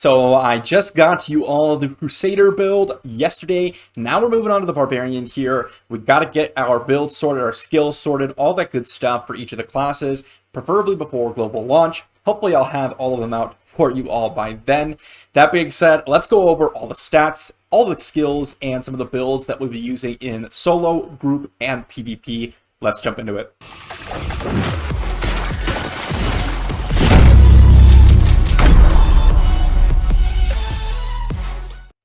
So I just got you all the Crusader build yesterday. Now we're moving on to the Barbarian here. We got to get our build sorted, our skills sorted, all that good stuff for each of the classes, preferably before global launch. Hopefully I'll have all of them out for you all by then. That being said, let's go over all the stats, all the skills, and some of the builds that we'll be using in solo, group, and PvP. Let's jump into it.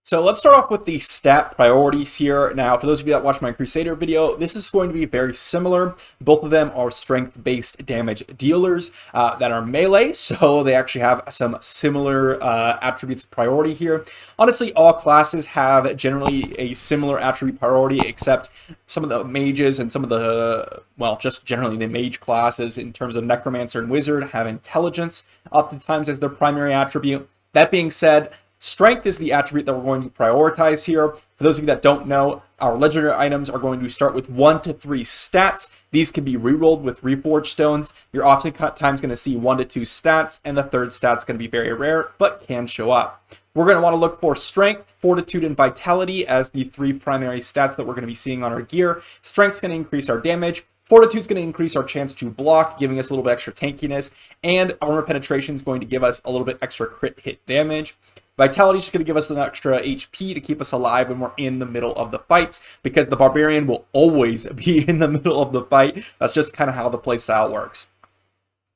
So let's start off with the stat priorities here. Now, for those of you that watched my Crusader video, this is going to be very similar. Both of them are strength-based damage dealers that are melee, so they actually have some similar attributes of priority here. Honestly, all classes have generally a similar attribute priority, except some of the mages and some of the, well, just generally the mage classes in terms of Necromancer and Wizard have intelligence oftentimes as their primary attribute. That being said, strength is the attribute that we're going to prioritize here. For those of you that don't know, our legendary items are going to start with 1 to 3 stats. These can be rerolled with reforged stones. You're oftentimes going to see 1 to 2 stats, and the third stat's going to be very rare, but can show up. We're going to want to look for strength, fortitude, and vitality as the 3 primary stats that we're going to be seeing on our gear. Strength's going to increase our damage. Fortitude's going to increase our chance to block, giving us a little bit extra tankiness, and armor penetration is going to give us a little bit extra crit hit damage. Vitality is just going to give us an extra HP to keep us alive when we're in the middle of the fights, because the Barbarian will always be in the middle of the fight. That's just kind of how the playstyle works.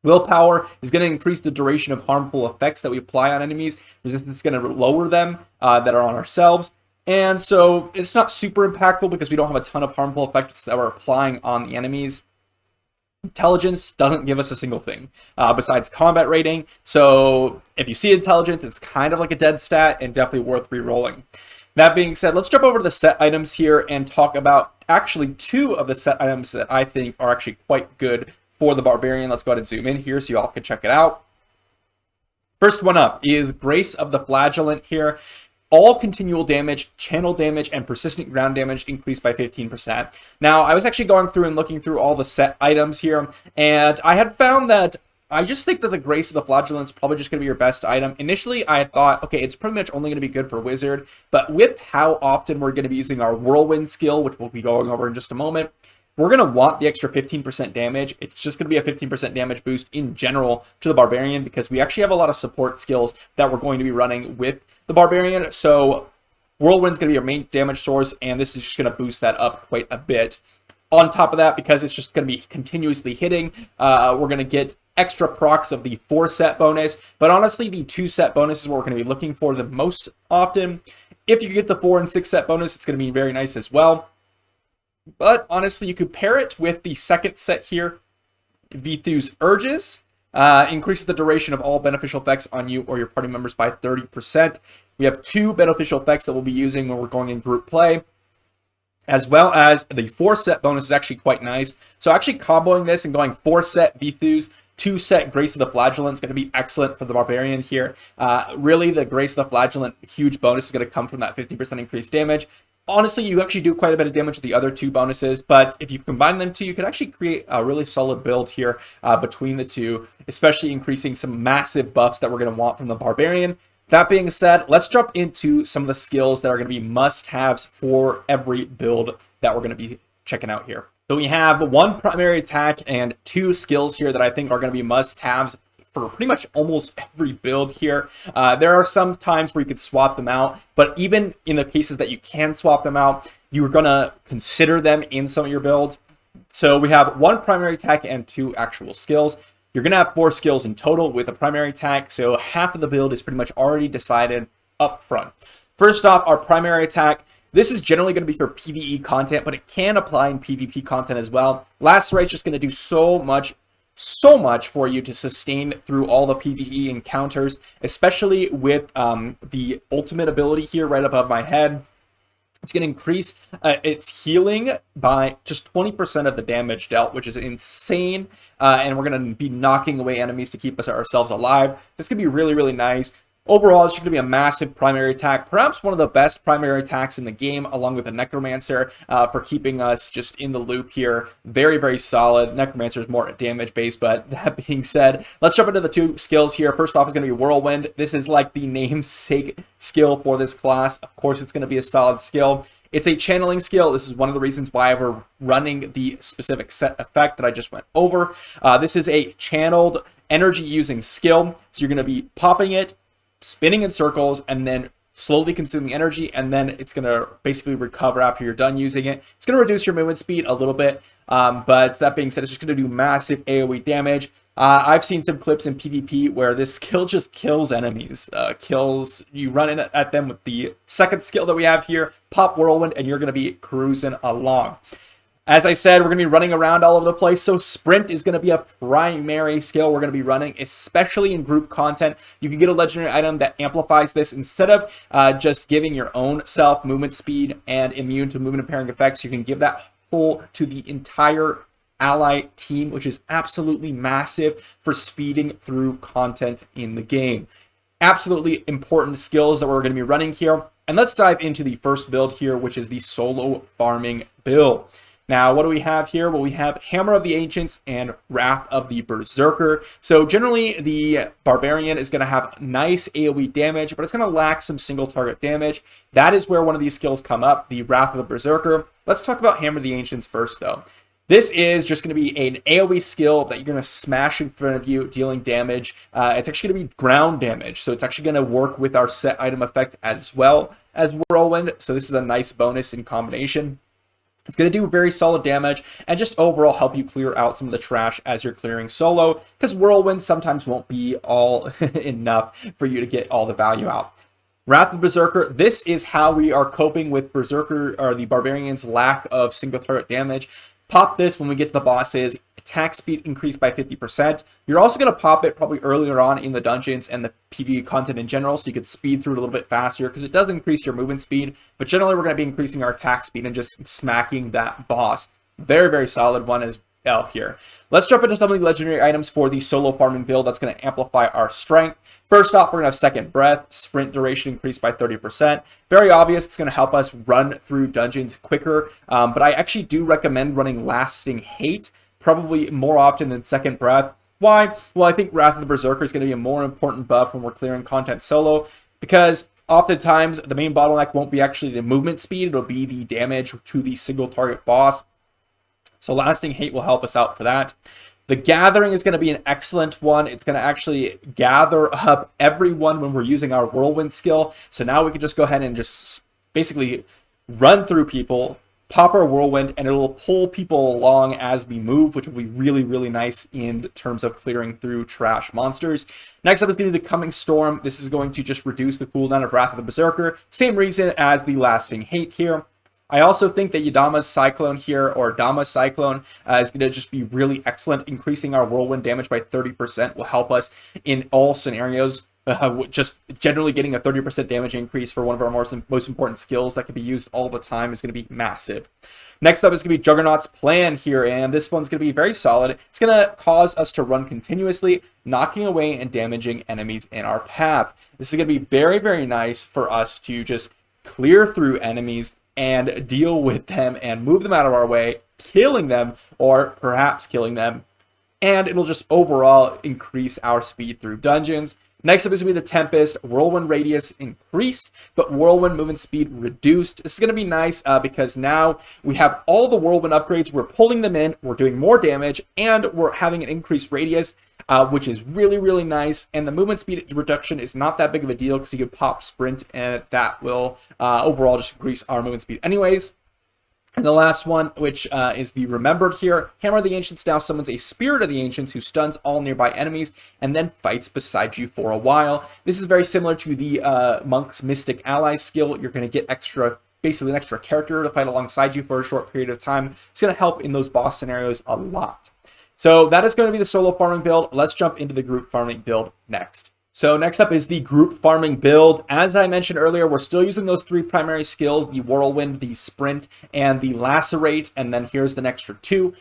Willpower is going to increase the duration of harmful effects that we apply on enemies. Resistance is going to lower them that are on ourselves. And so it's not super impactful because we don't have a ton of harmful effects that we're applying on the enemies. Intelligence doesn't give us a single thing besides combat rating. So if you see intelligence, it's kind of like a dead stat and definitely worth re-rolling. That being said, let's jump over to the set items here and talk about actually 2 of the set items that I think are actually quite good for the Barbarian. Let's go ahead and zoom in here so you all can check it out. First one up is Grace of the Flagellant here. All continual damage, channel damage, and persistent ground damage increased by 15%. Now, I was actually going through and looking through all the set items here, and I had found that I just think that the Grace of the Flagellant is probably just going to be your best item. Initially, I thought, okay, it's pretty much only going to be good for Wizard, but with how often we're going to be using our Whirlwind skill, which we'll be going over in just a moment, we're going to want the extra 15% damage. It's just going to be a 15% damage boost in general to the Barbarian because we actually have a lot of support skills that we're going to be running with the Barbarian. So Whirlwind's going to be your main damage source, and this is just going to boost that up quite a bit. On top of that, because it's just going to be continuously hitting, we're going to get extra procs of the 4-set bonus. But honestly, the 2-set bonus is what we're going to be looking for the most often. If you get the 4 and 6-set bonus, it's going to be very nice as well. But honestly, you could pair it with the 2nd set here, Vithu's Urges. Increases the duration of all beneficial effects on you or your party members by 30%. We have 2 beneficial effects that we'll be using when we're going in group play, as well as the 4-set bonus is actually quite nice. So actually comboing this and going 4-set Vithu's, 2-set Grace of the Flagellant is going to be excellent for the Barbarian here. Really, the Grace of the Flagellant huge bonus is going to come from that 50% increased damage. Honestly, you actually do quite a bit of damage with the other 2 bonuses, but if you combine them 2, you can actually create a really solid build here between the 2, especially increasing some massive buffs that we're going to want from the Barbarian. That being said, let's jump into some of the skills that are going to be must-haves for every build that we're going to be checking out here. So we have 1 primary attack and 2 skills here that I think are going to be must-haves for pretty much almost every build here. There are some times where you could swap them out, but even in the cases that you can swap them out, you're going to consider them in some of your builds. So we have 1 primary attack and 2 actual skills. You're going to have 4 skills in total with a primary attack, so half of the build is pretty much already decided up front. First off, our primary attack. This is generally going to be for PvE content, but it can apply in PvP content as well. Lacerate just going to do so much for you to sustain through all the PvE encounters, especially with the ultimate ability here right above my head. It's going to increase its healing by just 20% of the damage dealt, which is insane. And we're going to be knocking away enemies to keep ourselves alive. This could be really, really nice. Overall, it's going to be a massive primary attack, perhaps one of the best primary attacks in the game, along with the Necromancer, for keeping us just in the loop here. Very, very solid. Necromancer is more damage based, but that being said, let's jump into the two skills here. First off is going to be Whirlwind. This is like the namesake skill for this class. Of course, it's going to be a solid skill. It's a channeling skill. This is one of the reasons why we're running the specific set effect that I just went over. This is a channeled energy using skill. So you're going to be popping it, spinning in circles, and then slowly consuming energy, and then it's going to basically recover after you're done using it. It's going to reduce your movement speed a little bit, but that being said, it's just going to do massive AoE damage. I've seen some clips in PvP where this skill just kills enemies. You run in at them with the second skill that we have here, Pop Whirlwind, and you're going to be cruising along. As I said, we're going to be running around all over the place, so Sprint is going to be a primary skill we're going to be running, especially in group content. You can get a legendary item that amplifies this. Instead of just giving your own self movement speed and immune to movement impairing effects, you can give that whole to the entire ally team, which is absolutely massive for speeding through content in the game. Absolutely important skills that we're going to be running here. And let's dive into the first build here, which is the solo farming build. Now, what do we have here? Well, we have Hammer of the Ancients and Wrath of the Berserker. So generally, the Barbarian is going to have nice AoE damage, but it's going to lack some single target damage. That is where one of these skills come up, the Wrath of the Berserker. Let's talk about Hammer of the Ancients first, though. This is just going to be an AoE skill that you're going to smash in front of you, dealing damage. It's actually going to be ground damage, so it's actually going to work with our set item effect as well as Whirlwind. So this is a nice bonus in combination. It's going to do very solid damage and just overall help you clear out some of the trash as you're clearing solo, because Whirlwind sometimes won't be all enough for you to get all the value out. Wrath of the Berserker, this is how we are coping with Berserker or the Barbarian's lack of single target damage. Pop this when we get to the bosses, attack speed increased by 50%. You're also going to pop it probably earlier on in the dungeons and the PvE content in general, so you could speed through it a little bit faster, because it does increase your movement speed, but generally we're going to be increasing our attack speed and just smacking that boss. Very, very solid one as well here. Let's jump into some of the legendary items for the solo farming build that's going to amplify our strength. First off, we're going to have Second Breath, sprint duration increased by 30%. Very obvious, it's going to help us run through dungeons quicker, but I actually do recommend running Lasting Hate, probably more often than Second Breath. Why? Well, I think Wrath of the Berserker is going to be a more important buff when we're clearing content solo, because oftentimes the main bottleneck won't be actually the movement speed, it'll be the damage to the single target boss. So Lasting Hate will help us out for that. The Gathering is going to be an excellent one. It's going to actually gather up everyone when we're using our Whirlwind skill. So now we can just go ahead and just basically run through people, pop our Whirlwind, and it will pull people along as we move, which will be really, really nice in terms of clearing through trash monsters. Next up is going to be the Coming Storm. This is going to just reduce the cooldown of Wrath of the Berserker. Same reason as the Lasting Hate here. I also think that Yadama's Cyclone here, or Dama's Cyclone, is going to just be really excellent. Increasing our Whirlwind damage by 30% will help us in all scenarios. Just generally getting a 30% damage increase for one of our most important skills that can be used all the time is going to be massive. Next up is going to be Juggernaut's Plan here, and this one's going to be very solid. It's going to cause us to run continuously, knocking away and damaging enemies in our path. This is going to be very, very nice for us to just clear through enemies and deal with them and move them out of our way, killing them or perhaps killing them, and it'll just overall increase our speed through dungeons. Next up is going to be the Tempest. Whirlwind radius increased, but Whirlwind movement speed reduced. This is going to be nice because now we have all the Whirlwind upgrades. We're pulling them in, we're doing more damage, and we're having an increased radius, which is really, really nice. And the movement speed reduction is not that big of a deal because you can pop Sprint, and that will overall just increase our movement speed anyways. And the last one, which is the Remembered here. Hammer of the Ancients now summons a Spirit of the Ancients who stuns all nearby enemies and then fights beside you for a while. This is very similar to the Monk's Mystic Allies skill. You're going to get basically an extra character to fight alongside you for a short period of time. It's going to help in those boss scenarios a lot. So that is going to be the solo farming build. Let's jump into the group farming build next. So next up is the group farming build. As I mentioned earlier, we're still using those three primary skills, the Whirlwind, the Sprint, and the Lacerate, and then here's the extra two.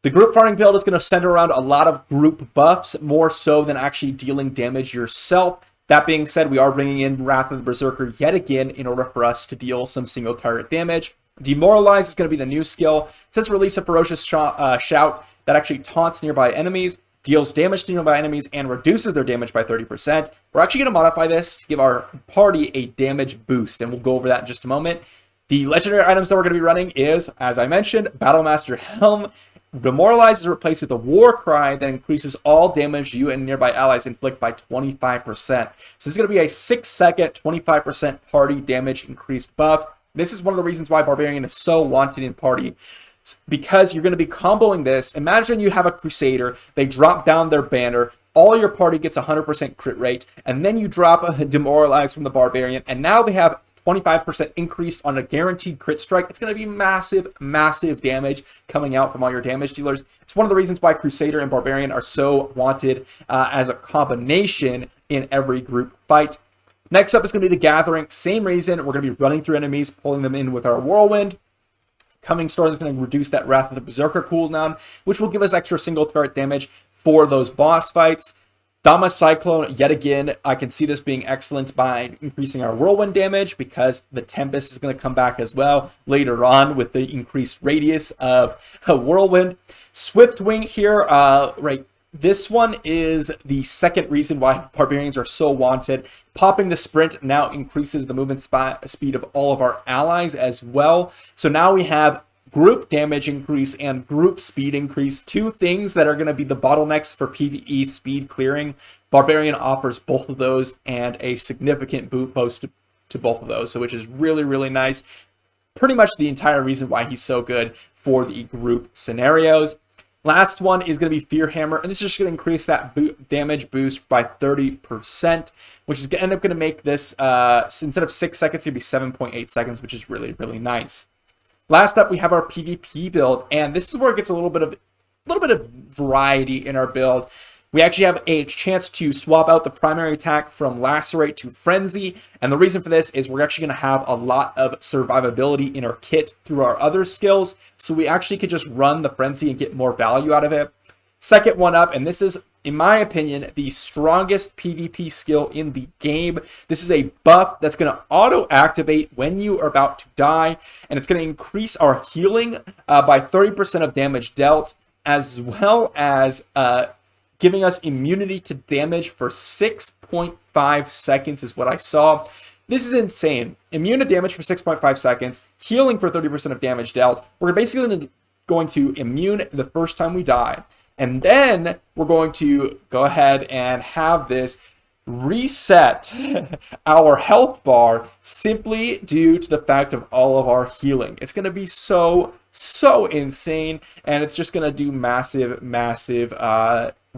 The group farming build is going to center around a lot of group buffs, more so than actually dealing damage yourself. That being said, we are bringing in Wrath of the Berserker yet again in order for us to deal some single target damage. Demoralize is going to be the new skill. It says release a ferocious shout that actually taunts nearby enemies, deals damage to nearby enemies, and reduces their damage by 30%. We're actually going to modify this to give our party a damage boost, and we'll go over that in just a moment. The legendary items that we're going to be running is, as I mentioned, Battlemaster Helm. Demoralize is replaced with a War Cry that increases all damage you and nearby allies inflict by 25%. So this is going to be a 6-second, 25% party damage increased buff. This is one of the reasons why Barbarian is so wanted in party, because you're going to be comboing this. Imagine you have a Crusader, they drop down their banner, all your party gets 100% crit rate, and then you drop a Demoralize from the Barbarian, and now they have 25% increase on a guaranteed crit strike. It's going to be massive, massive damage coming out from all your damage dealers. It's one of the reasons why Crusader and Barbarian are so wanted as a combination in every group fight. Next up is going to be the Gathering. Same reason. We're going to be running through enemies, pulling them in with our Whirlwind. Coming Storm is going to reduce that Wrath of the Berserker cooldown, which will give us extra single target damage for those boss fights. Dama Cyclone, yet again, I can see this being excellent by increasing our Whirlwind damage, because the Tempest is going to come back as well later on with the increased radius of a Whirlwind. Swiftwing here, right, this one is the second reason why Barbarians are so wanted. Popping the Sprint now increases the movement speed of all of our allies as well. So now we have group damage increase and group speed increase, two things that are going to be the bottlenecks for PvE speed clearing. Barbarian offers both of those and a significant boost to both of those, so which is really, really nice. Pretty much the entire reason why he's so good for the group scenarios. Last one is going to be Fear Hammer, and this is just going to increase that damage boost by 30%, which is going to end up going to make this, instead of 6 seconds, it'll be 7.8 seconds, which is really, really nice. Last up, we have our PvP build, and this is where it gets a little bit of variety in our build. We actually have a chance to swap out the primary attack from Lacerate to Frenzy, and the reason for this is we're actually going to have a lot of survivability in our kit through our other skills, so we actually could just run the Frenzy and get more value out of it. Second one up, and this is, in my opinion, the strongest PvP skill in the game. This is a buff that's going to auto-activate when you are about to die, and it's going to increase our healing by 30% of damage dealt, as well as giving us immunity to damage for 6.5 seconds is what I saw. This is insane. Immune to damage for 6.5 seconds, healing for 30% of damage dealt. We're basically going to immune the first time we die. And then we're going to go ahead and have this reset our health bar simply due to the fact of all of our healing. It's going to be so insane, and it's just going to do massive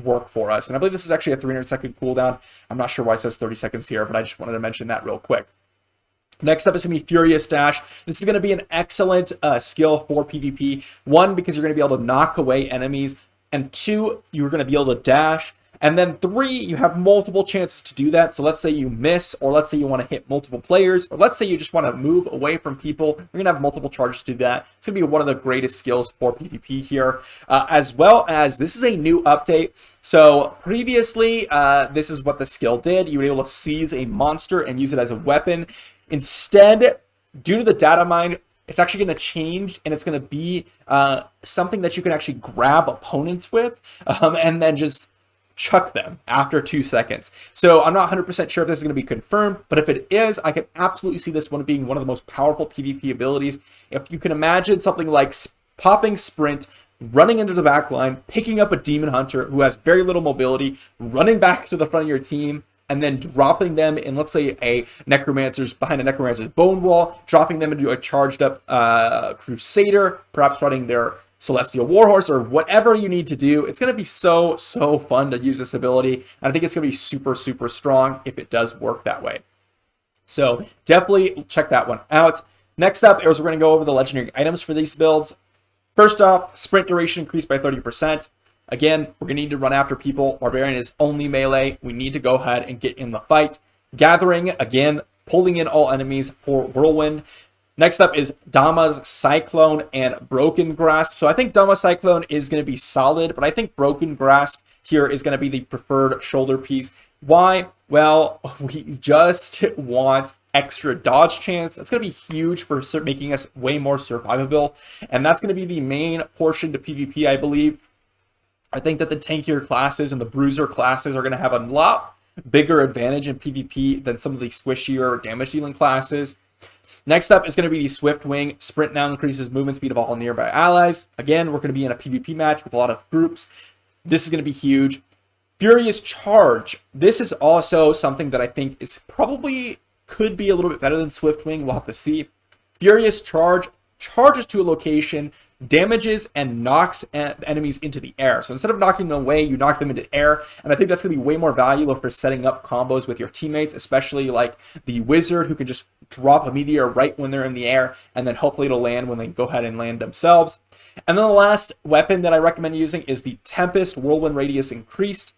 work for us. And I believe this is actually a 300-second cooldown. I'm not sure why it says 30 seconds here, but I just wanted to mention that real quick. Next up is going to be Furious Dash. This is going to be an excellent skill for PvP. One, because you're going to be able to knock away enemies. And two, you're going to be able to dash. And then three, you have multiple chances to do that. So let's say you miss, or let's say you want to hit multiple players, or let's say you just want to move away from people. You're going to have multiple charges to do that. It's going to be one of the greatest skills for PvP here. As well as, this is a new update. So previously, this is what the skill did. You were able to seize a monster and use it as a weapon. Instead, due to the data mine, it's actually going to change, and it's going to be something that you can actually grab opponents with and then just chuck them after 2 seconds. So I'm not 100% sure if this is going to be confirmed, but if it is, I can absolutely see this one being one of the most powerful PvP abilities. If you can imagine something like popping Sprint, running into the back line, picking up a Demon Hunter who has very little mobility, running back to the front of your team, and then dropping them in, let's say, behind a Necromancer's bone wall, dropping them into a charged up Crusader, perhaps running their Celestial Warhorse, or whatever you need to do. It's going to be so fun to use this ability, and I think it's going to be super strong if it does work that way. So definitely check that one out. Next up is we're going to go over the legendary items for these builds. First off, sprint duration increased by 30%. Again, we're going to need to run after people. Barbarian is only melee. We need to go ahead and get in the fight. Gathering, again, pulling in all enemies for Whirlwind. Next up is Dama's Cyclone and Broken Grasp. So I think Dama's Cyclone is going to be solid, but I think Broken Grasp here is going to be the preferred shoulder piece. Why? Well, we just want extra dodge chance. That's going to be huge for making us way more survivable, and that's going to be the main portion to PvP, I believe. I think that the tankier classes and the bruiser classes are going to have a lot bigger advantage in PvP than some of the squishier damage dealing classes. Next up is going to be the Swift Wing. Sprint now increases movement speed of all nearby allies. Again, we're going to be in a PvP match with a lot of groups. This is going to be huge. Furious Charge. This is also something that I think is probably could be a little bit better than Swift Wing. We'll have to see. Furious Charge charges to a location, damages and knocks enemies into the air. So instead of knocking them away, you knock them into air. And I think that's going to be way more valuable for setting up combos with your teammates, especially like the Wizard, who can just drop a meteor right when they're in the air, and then hopefully it'll land when they go ahead and land themselves. And then the last weapon that I recommend using is the Tempest Whirlwind Radius Increased.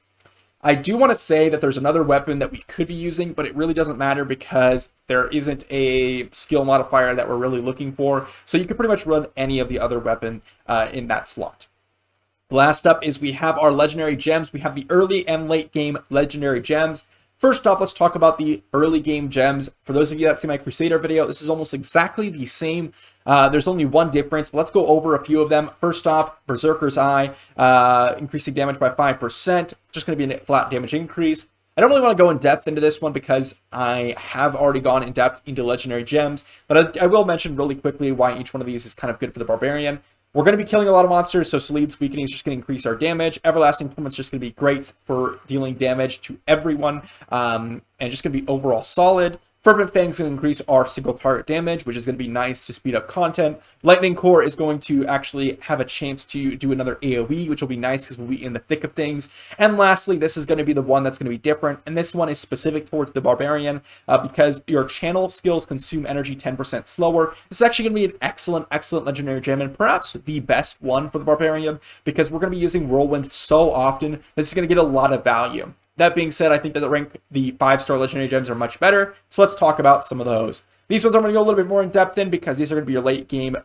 I do want to say that there's another weapon that we could be using, but it really doesn't matter because there isn't a skill modifier that we're really looking for. So you can pretty much run any of the other weapon in that slot. Last up is we have our legendary gems. We have the early and late game legendary gems. First off, let's talk about the early game gems. For those of you that see my Crusader video, this is almost exactly the same. There's only one difference, but let's go over a few of them. First off, Berserker's Eye, increasing damage by 5%, just going to be a flat damage increase. I don't really want to go in depth into this one because I have already gone in depth into legendary gems, but I will mention really quickly why each one of these is kind of good for the Barbarian. We're going to be killing a lot of monsters, so Sleed's Weakening is just going to increase our damage. Everlasting Torment's just going to be great for dealing damage to everyone, and just going to be overall solid. Fervent Fang is going to increase our single target damage, which is going to be nice to speed up content. Lightning Core is going to actually have a chance to do another AoE, which will be nice because we'll be in the thick of things. And lastly, this is going to be the one that's going to be different, and this one is specific towards the Barbarian because your channel skills consume energy 10% slower. This is actually going to be an excellent legendary gem, and perhaps the best one for the Barbarian because we're going to be using Whirlwind so often. This is going to get a lot of value. That being said, I think that the 5-star legendary gems are much better. So let's talk about some of those. These ones I'm going to go a little bit more in depth in because these are going to be your late game,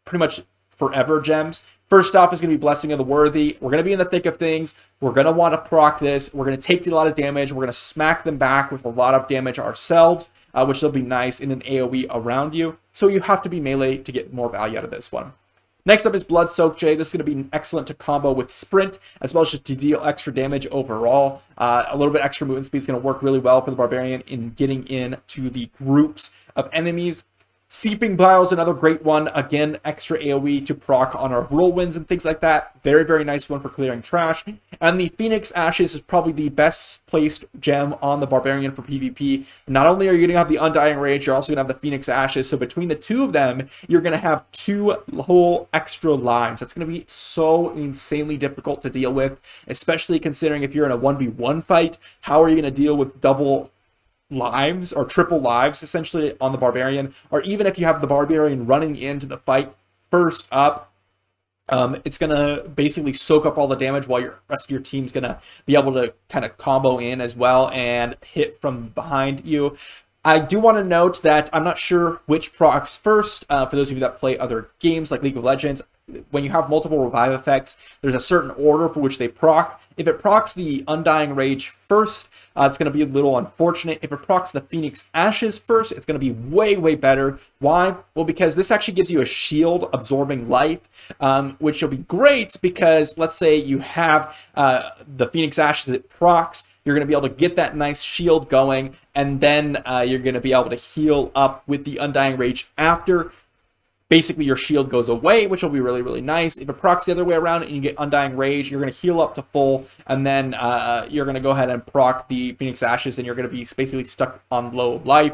pretty much forever gems. First off is going to be Blessing of the Worthy. We're going to be in the thick of things. We're going to want to proc this. We're going to take a lot of damage. We're going to smack them back with a lot of damage ourselves, which will be nice in an AoE around you. So you have to be melee to get more value out of this one. Next up is Blood Soaked Jade. This is going to be excellent to combo with Sprint, as well as just to deal extra damage overall. A little bit extra movement speed is going to work really well for the Barbarian in getting into the groups of enemies. Seeping Bile is another great one. Again, extra AoE to proc on our whirlwinds and things like that. Very nice one for clearing trash. And the Phoenix Ashes is probably the best placed gem on the Barbarian for PvP. Not only are you going to have the Undying Rage, you're also going to have the Phoenix Ashes. So between the two of them, you're going to have 2 whole extra lives. That's going to be so insanely difficult to deal with, especially considering if you're in a 1v1 fight, how are you going to deal with double lives or triple lives essentially on the Barbarian? Or even if you have the Barbarian running into the fight first up, it's going to basically soak up all the damage while your rest of your team's going to be able to kind of combo in as well and hit from behind you. I do want to note that I'm not sure which procs first. For those of you that play other games like League of Legends, when you have multiple revive effects, there's a certain order for which they proc. If it procs the Undying Rage first, it's going to be a little unfortunate. If it procs the Phoenix Ashes first, it's going to be way better. Why? Well, because this actually gives you a shield absorbing life, which will be great because let's say you have the Phoenix Ashes, it procs. You're going to be able to get that nice shield going, and then you're going to be able to heal up with the Undying Rage after. Basically, your shield goes away, which will be really nice. If it procs the other way around and you get Undying Rage, you're going to heal up to full, and then you're going to go ahead and proc the Phoenix Ashes, and you're going to be basically stuck on low life.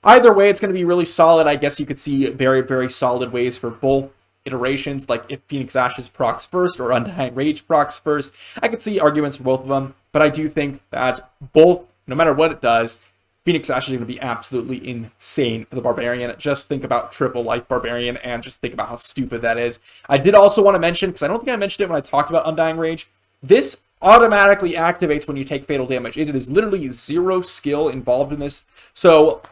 Either way, it's going to be really solid. I guess you could see very solid ways for both iterations, like if Phoenix Ashes procs first or Undying Rage procs first. I could see arguments for both of them, but I do think that both, no matter what it does, Phoenix Ashes is going to be absolutely insane for the Barbarian. Just think about triple life Barbarian and just think about how stupid that is. I did also want to mention, because I don't think I mentioned it when I talked about Undying Rage, this automatically activates when you take fatal damage. It is literally 0 skill involved in this. So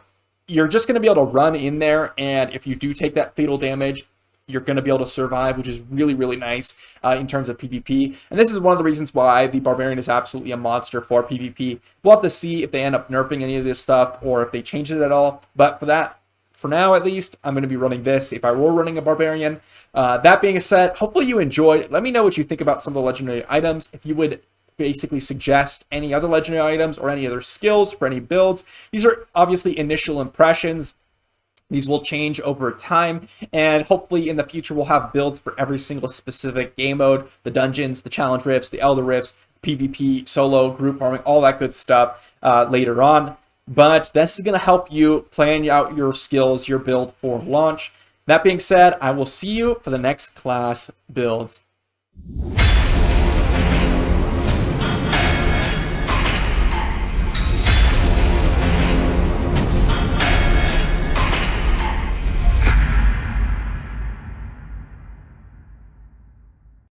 you're just going to be able to run in there, and if you do take that fatal damage, you're going to be able to survive, which is really, really nice in terms of PvP. And this is one of the reasons why the Barbarian is absolutely a monster for PvP. We'll have to see if they end up nerfing any of this stuff or if they change it at all. But for now at least, I'm going to be running this if I were running a Barbarian. That being said, hopefully you enjoyed. Let me know what you think about some of the legendary items. If you would basically suggest any other legendary items or any other skills for any builds. These are obviously initial impressions. These will change over time, and hopefully in the future we'll have builds for every single specific game mode, the dungeons, the challenge rifts, the elder rifts, PvP, solo, group farming, all that good stuff later on. But this is going to help you plan out your skills, your build for launch. That being said, I will see you for the next class builds.